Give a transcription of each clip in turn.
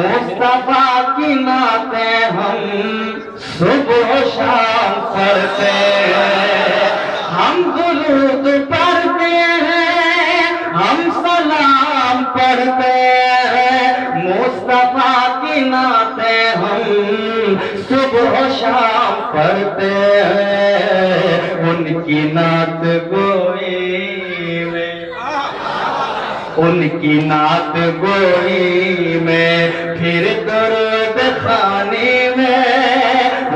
مصطفیٰ کی نعتیں ہم صبح و شام پڑھتے ہیں، ہم درود پڑھتے ہیں، ہم سلام پڑھتے ہیں، مصطفیٰ کی نعتیں ہم صبح و شام پڑھتے ہیں، ان کی نعت گوئی میں، ان کی نعت گوئی میں، پھر درود خوانی میں،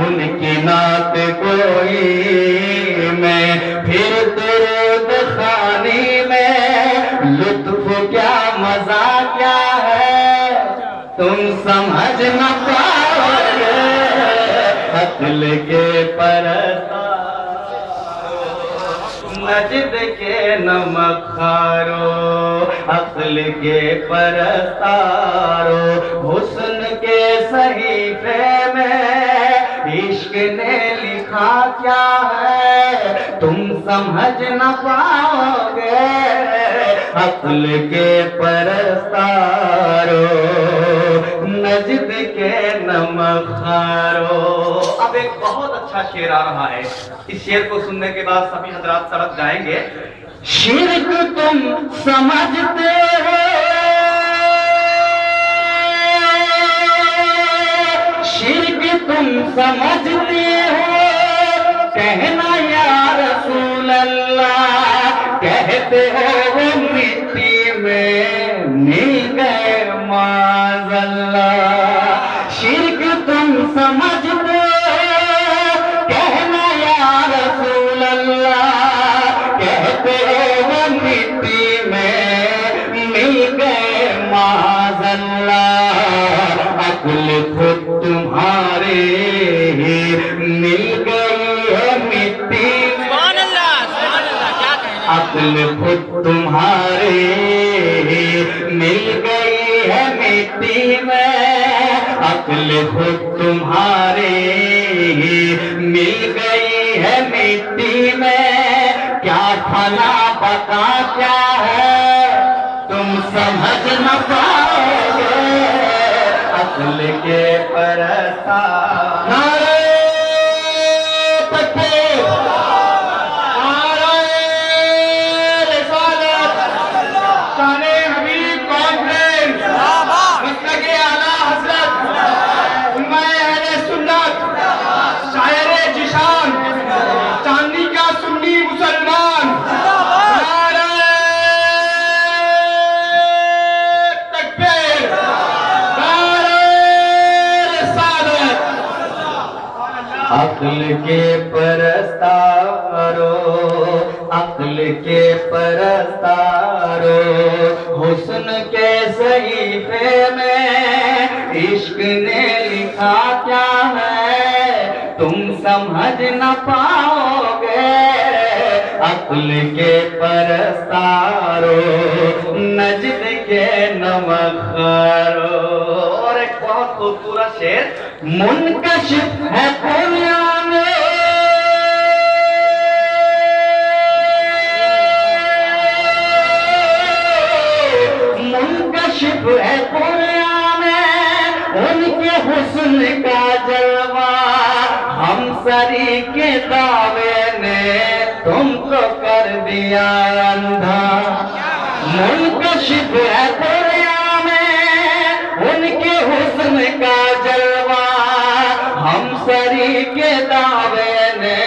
ان کی نعت گوئی میں، پھر درود خوانی میں، لطف کیا مزہ کیا ہے تم سمجھ نہ پاؤ گے، عقل کے پرستار نجد کے نمک خارو، عقل کے پرستارو، حسن کے صحیفے میں عشق نے لکھا کیا ہے تم سمجھ نہ پاؤ گے، عقل کے پرستارو نجد کے نمک خارو۔ اب ایک بہت اچھا شعر آ رہا ہے، اس شعر کو سننے کے بعد سبھی حضرات سڑک جائیں گے۔ شرک تم سمجھتے ہو، شرک تم سمجھتے ہو، کہنا یا رسول اللہ، کہتے ہو وہ مٹی میں مل گئے معاذ اللہ، شرک تم سمجھتے ہو، کہنا یا رسول اللہ، کہتے ہو وہ مٹی میں مل گئے معاذ اللہ، عقل خود تمہارے ہی مل گئی ہے مٹی میں، عقل خود تمہارے ہی مل گئی ہے مٹی میں، عقل خود تمہارے ہی مل گئی ہے مٹی میں، کیا فنا بقا کیا ہے تم سمجھ نہ پاؤ گے، عقل کے پرستار نعرہ تکبیر، نعرہ رسالت، شان حبیب کانفرنس، مسلک اعلیٰ حضرت علماء اہل سنت، شاعر جشان، چاندنی کا سنی مسلمان، نعرہ تکبیر، نعرہ رسالت، عقل کے پرستارو، عقل کے پرستارو، حسن کے صحیفے میں عشق نے لکھا کیا ہے تم سمجھ نہ پاؤ گے، عقل کے پرستارو نجد کے نمک خارو۔ اور ایک بہت خوبصورت شعر، منکشف ہے قرآن میں، منکشف ہے قرآن میں ان کے حسن کا جلوہ، ہم سری کے دعوے نے تم کو کر دیا اندھا، منکشف ہے قرآن میں ان کے حسن کا جلوہ، ہم سری کے دعوے نے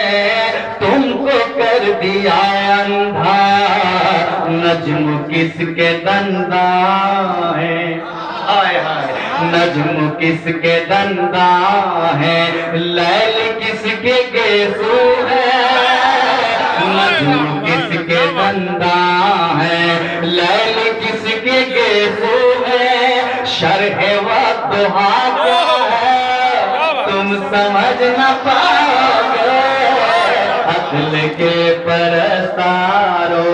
تم کو کر دیا اندھا، نجم کس کے دنداں ہیں، ہائے ہائے، نجم کس کے دنداں ہیں، لیل کس کے گیسو ہے، نجم کس کے دنداں ہیں، لیل کس کے گیسو ہے، شرح والضحا کیا ہے تم سمجھ نہ پاؤ گے، عقل کے پرستارو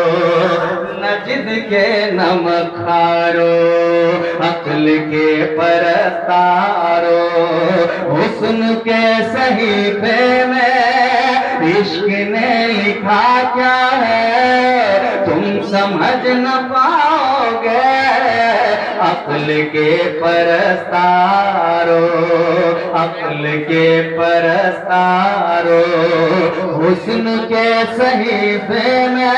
نجد کے نمک خارو، عقل کے پرستارو حسن کے صحیفے میں عشق نے لکھا کیا ہے تم سمجھ نہ پاؤ گے، عقل کے پرستارو، عقل کے پرستارو، حسن کے صحیفے میں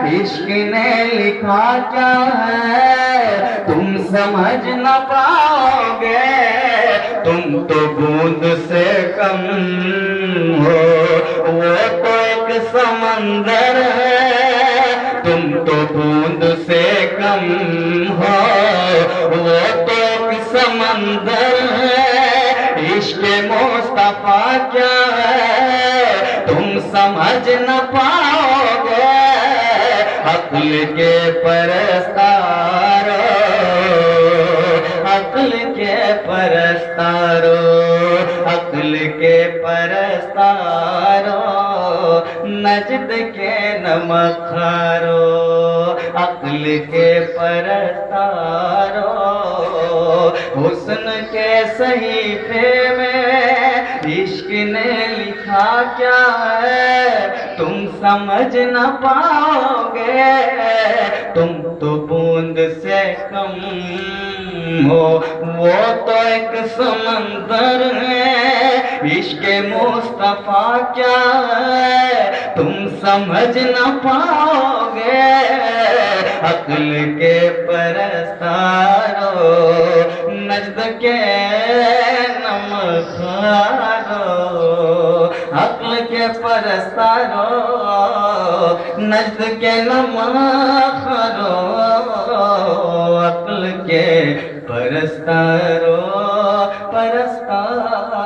عشق نے لکھا کیا ہے تم سمجھ نہ پاؤ گے، تم تو بوند سے کم ہو، وہ تو ایک سمندر ہے، تم تو بوند سے کم ہو، وہ تو ایک سمندر ہے، عشق مصطفیٰ کیا ہے تم سمجھ نہ پاؤ گے، عقل کے پرستارو، عقل کے پرستارو، عقل کے پرستارو، نجد کے نمک خارو، عقل کے پرستارو، حسن کے صحیفے میں عشق نے لکھا کیا ہے تم سمجھ نہ پاؤ گے، تم تو بوند سے کم ہو، وہ تو ایک سمندر ہے، عشق مصطفیٰ کیا ہے تم سمجھ نہ پاؤ گے، عقل کے پرستارو، نجد کے نمک خارو، عقل کے پرستارو، نجد کے نمک خارو، عقل کے پرستارو، پرستارو